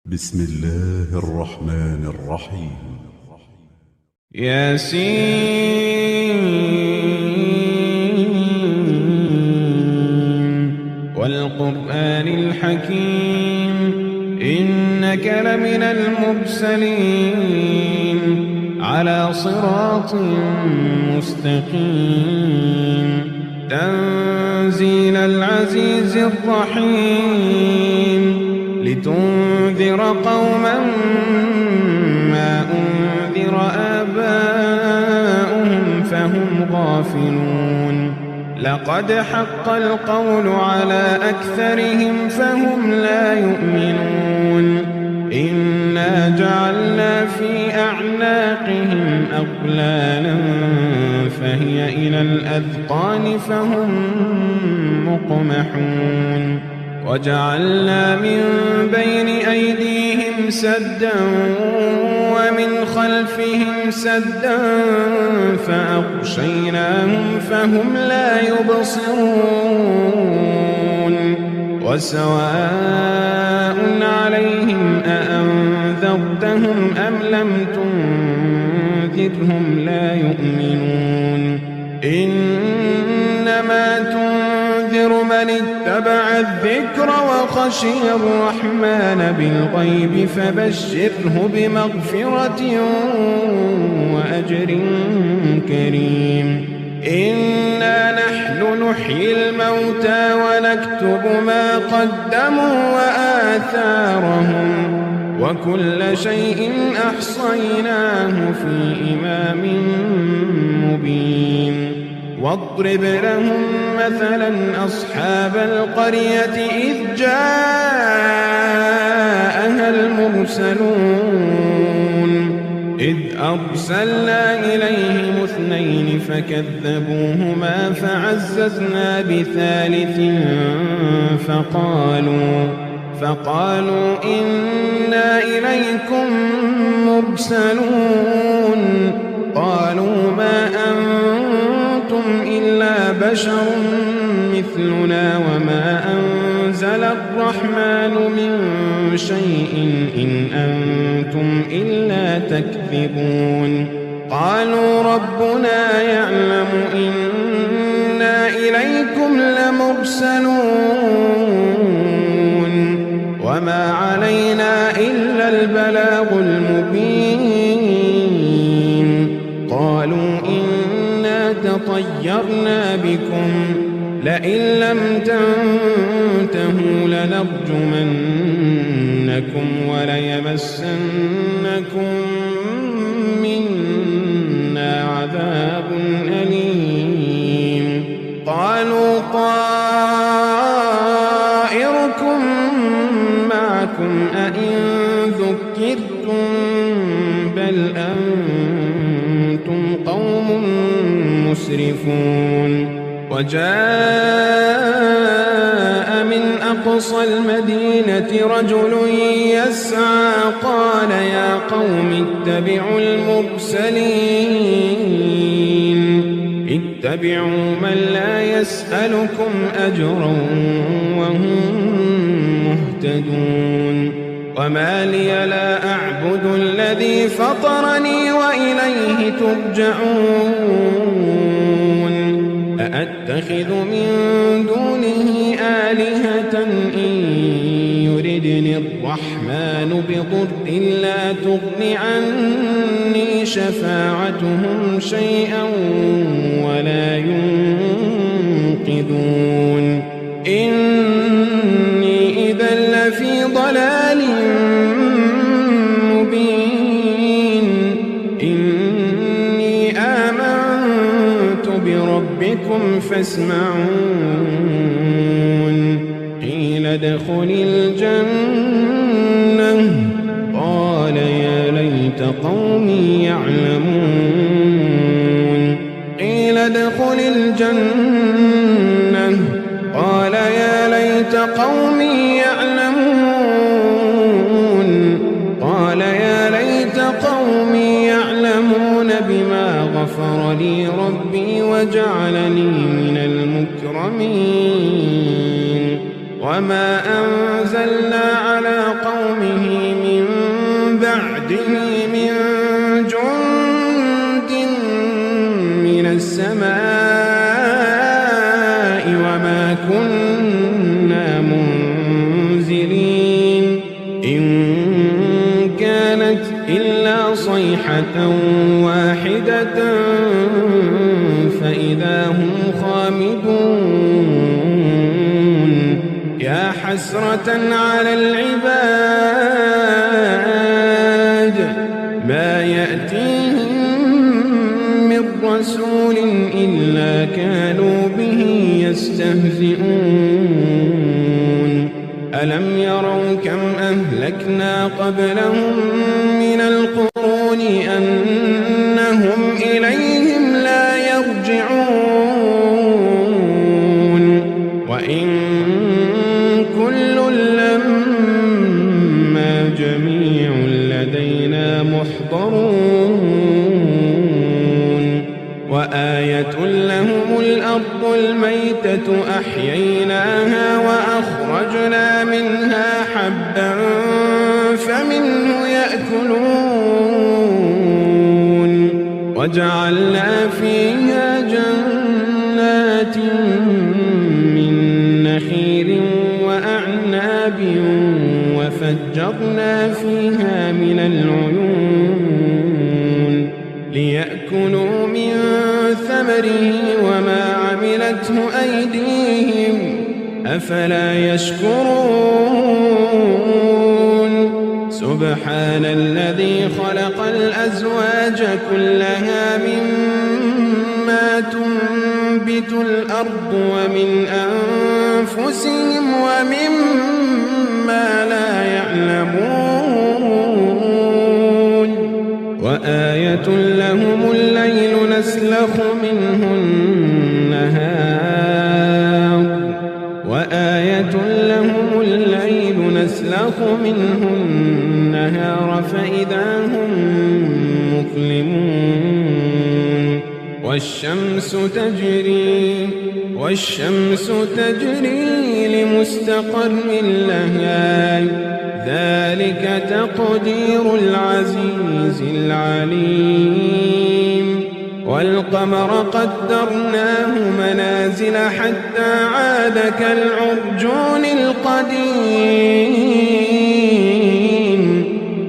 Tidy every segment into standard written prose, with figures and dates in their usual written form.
بسم الله الرحمن الرحيم. ياسين والقرآن الحكيم إنك لمن المرسلين على صراط مستقيم تنزيل العزيز الرحيم لتنذر قوما ما أنذر آباؤهم فهم غافلون لقد حق القول على أكثرهم فهم لا يؤمنون إنا جعلنا في أعناقهم أغلالا فهي إلى الأذقان فهم مقمحون وجعلنا من بين أيديهم سدا ومن خلفهم سدا فأغشيناهم فهم لا يبصرون وسواء عليهم أأنذرتهم أم لم تنذرهم لا يؤمنون إنما تنذر من اتبع الذكر وخشي الرحمن بالغيب فبشره بمغفرة وأجر كريم إنا نحن نحيي الموتى ونكتب ما قدموا وآثارهم وكل شيء أحصيناه في إمام مبين واضرب لهم مثلا أصحاب القرية إذ جاءها المرسلون إذ أرسلنا إليهم اثنين فكذبوهما فعززنا بثالث فقالوا إنا إليكم مرسلون قالوا ما أنتم إلا بشر مثلنا وما أنزل الرحمن من شيء إن أنتم إلا تكذبون قالوا ربنا يعلم إنا إليكم لمرسلون وما علينا إلا البلاغ المبين قالوا إنا تطيرنا بكم لئن لم تنتهوا لنرجمنكم وليمسنكم منا عذاب أليم قالوا طائركم معكم أئن ذكرتم بل أنتم قوم مسرفون وجاء من أقصى المدينة رجل يسعى قال يا قوم اتبعوا اتبعوا من لا يسألكم أجرا وهم مهتدون وما لي لا أعبد الذي فطرني وإليه ترجعون أأتخذ من دونه آلهة إن يردني الرحمن بضر لا تغن عني شفاعتهم شيئا ولا ينقذون إني إذا لفي ضلال مبين إني آمنت بربكم فاسمعون قيل ادخل الجنة قال يا ليت قومي يعلمون قيل ادخل الجنة قال يا ليت قومي يعلمون قال يا ليت قومي يعلمون بما غفر لي ربي وجعلني من المكرمين وما أنزلنا على قومه بعهده من جند من السماء وما كنا منزلين إن كانت إلا صيحة واحدة فإذا هم خامدون يا حسرة على العباد ما يأتيهم من رسول إلا كانوا به يستهزئون ألم يروا كم أهلكنا قبلهم من القرون أنهم إليهم لا يرجعون وإن كل لما جميع لدينا محضرون وآية لهم الأرض الميتة أحييناها وأخرجنا منها حبا فمنه يأكلون وجعلنا فيها جنات من نخيل وأعناب وفجرنا فيها من العيون ليأكلوا من ثمره وما عملته أيديهم أفلا يشكرون سبحان الذي خلق الأزواج كلها مما تنبت الأرض ومن أنفسهم ومما لا يعلمون وآية لهم الليل نسلخ منه النهار وآية لهم الليل نسلخ منه النهار فإذا هم مظلمون والشمس تجري لمستقر لها ذلك تقدير العزيز العليم والقمر قدرناه منازل حتى عاد كالعرجون القديم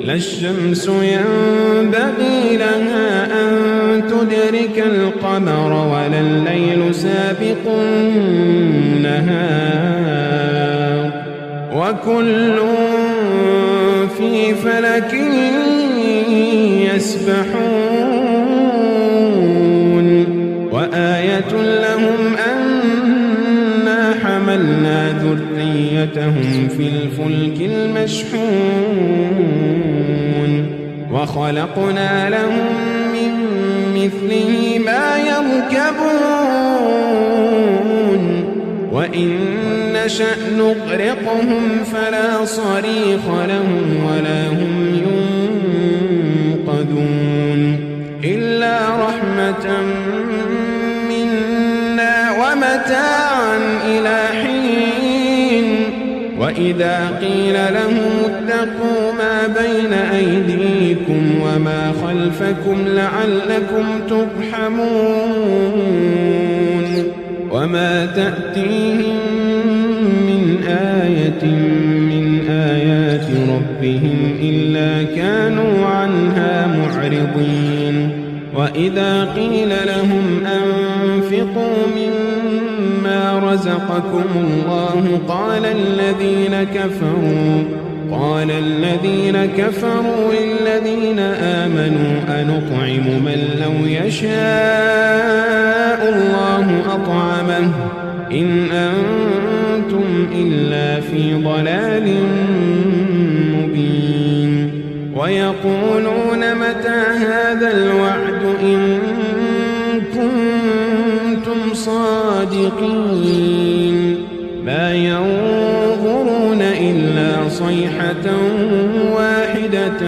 لا الشمس ينبغي لها أن تدرك القمر ولا الليل سابق النهار وكل في فلك يسبحون وآية لهم أنا حملنا ذريتهم في الفلك المشحون وخلقنا لهم من مثله ما يركبون وإن نشأ نغرقهم فلا صريخ لهم ولا هم ينقذون إلا رحمة منا ومتاعا إلى حين وإذا قيل لهم اتقوا ما بين أيديكم وما خلفكم لعلكم ترحمون وما تأتيهم من آية من آيات ربهم إلا كانوا عنها معرضين وإذا قيل لهم أنفقوا مما رزقكم الله قال الذين كفروا للذين آمنوا أنطعم من لو يشاء الله أطعمه إن أنتم إلا في ضلال مبين ويقولون متى هذا الوعد إن كنتم صادقين ما ينظرون إلا صيحة واحدة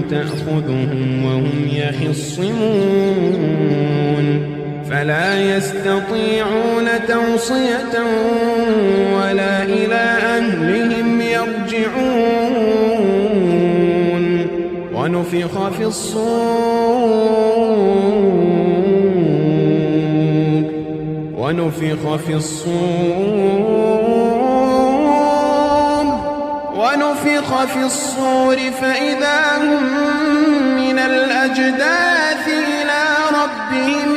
تأخذهم وهم يخصمون فلا يستطيعون توصية ولا إلى أهلهم يرجعون ونفخ في الصور فإذا هم من الأجداث إلى ربهم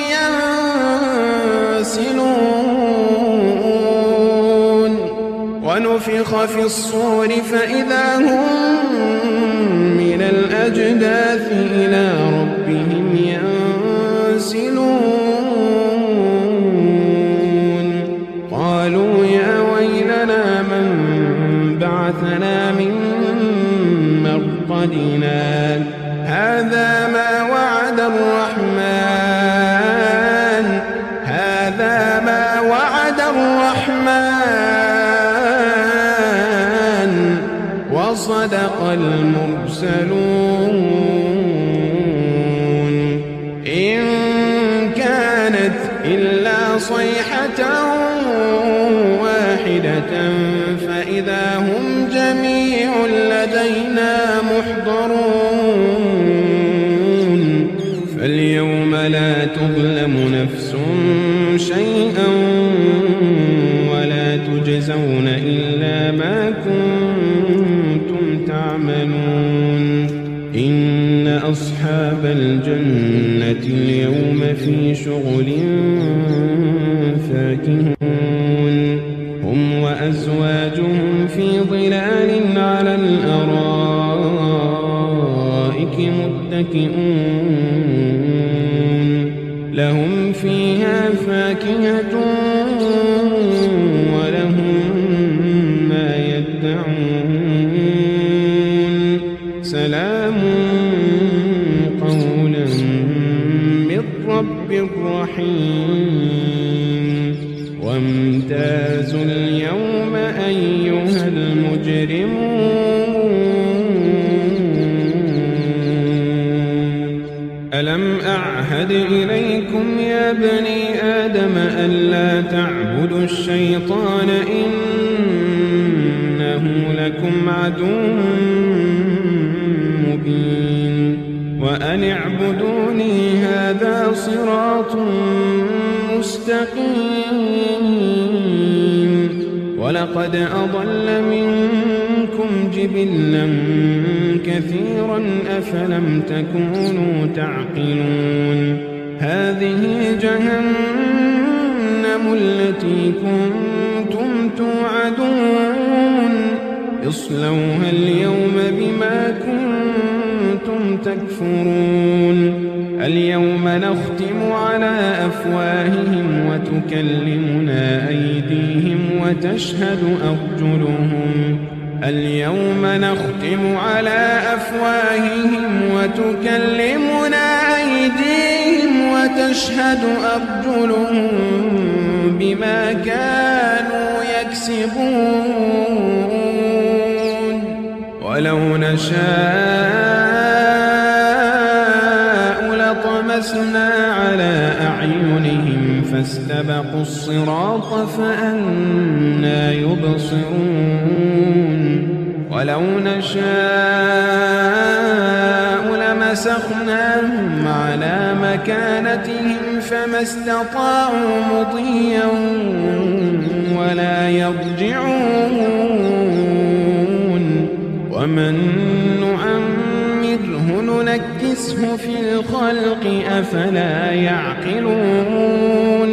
ينسلون ونفخ في الصور فإذا هم من الأجداث إلى ربهم ينسلون قالوا يا ويلنا من بعثنا من مرقدنا هذا ما وعد الرحمن وصدق المرسلون إن كانت إلا صيحة واحدة فإذا هم جميع لدينا محضرون فاليوم لا تظلم نفس شيئا ولا تجزون إلا ما كنتم تعملون إن أصحاب الجنة اليوم في شغل فاكهون هم وأزواجهم في ظلال على الأرائك متكئون لهم فيها فاكهة ولهم ما يدعون سلام قولا من رب رحيم وامتازوا اليوم أيها المجرمون ألم أعهد إليكم يا بني آدم ألا تعبدوا الشيطان إنه لكم عدو مبين وأن اعبدوني هذا صراط مستقيم ولقد أضل منكم جبلا كثيرا أفلم تكونوا تعقلون هذه جهنم التي كنتم توعدون اصلوها اليوم بما كنتم تكفرون اليوم نختم على أفواههم وتكلمنا أيديهم وتشهد أرجلهم اليوم نختم على أفواههم وتكلمنا أيديهم وتشهد أرجلهم بما كانوا يكسبون ولو نشاء لطمسنا على أعينهم فاستبقوا الصراط فأنى يبصرون ولو نشاء لمسخناهم على مكانتهم فما استطاعوا مضيا ولا يرجعون ومن نعمره ننكسه في الخلق أفلا يعقلون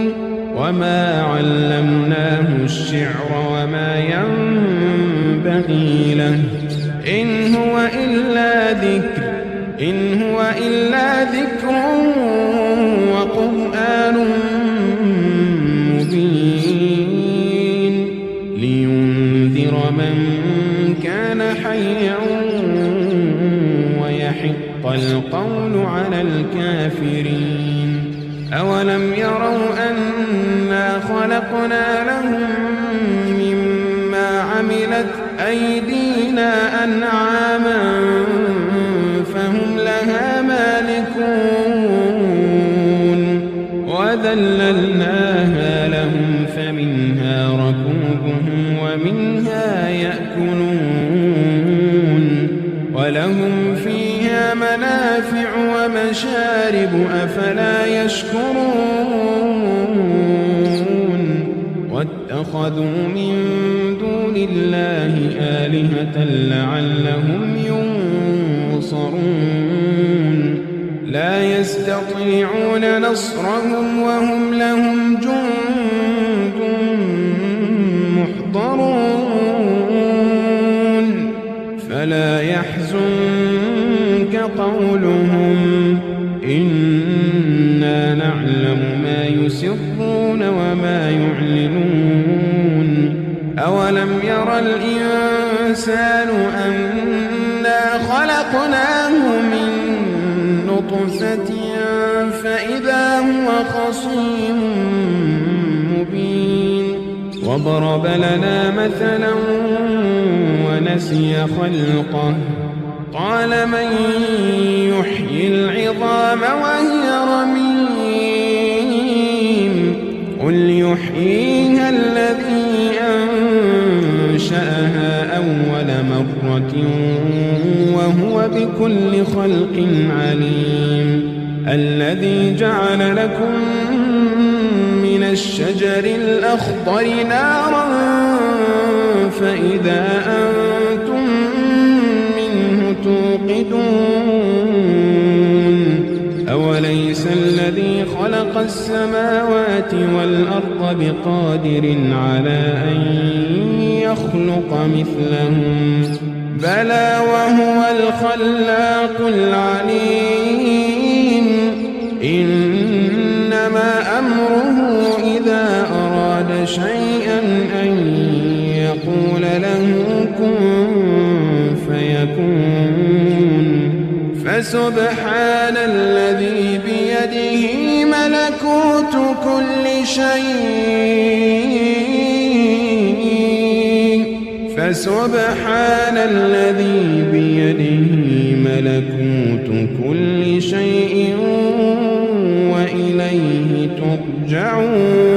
وما علمناه الشعر وما ينبغي له إن هو إلا ذكر وقرآن مبين لينذر من كان حيا ويحق القول على الكافرين أولم يروا أنا خلقنا لهم مما عملت أيدينا أنعاما فهم لها مالكون وذللناها لهم فمنها ركوبهم ومنها يأكلون ولهم فيها منافع ومشارب أفلا يشكرون واتخذوا من دون الله آلهة لعلهم ينصرون لا يستطيعون نصرهم وهم لهم جند محضرون فلا يحزنك قولهم إنا نعلم ما يسرون وما يعلنون أولم ير الإنسان أنا خلقناه من نطفة فإذا هو خصيم مبين وضرب لنا مثلا ونسي خلقه قال من يحيي العظام وهي رميم قل يحييها الذي أنشأها أول مرة وهو بكل خلق عليم الذي جعل لكم من الشجر الأخضر نارا فإذا أنتم منه توقدون أوليس الذي خلق السماوات والأرض بقادر على أن يخلق مثلهم بلى وهو الخلاق العليم إنما أمره إذا أراد شيئا أن يقول له كن فيكون فسبحان الذي بيده ملكوت كل شيء فسبحان الذي بيده ملكوت كل شيء وإليه ترجعون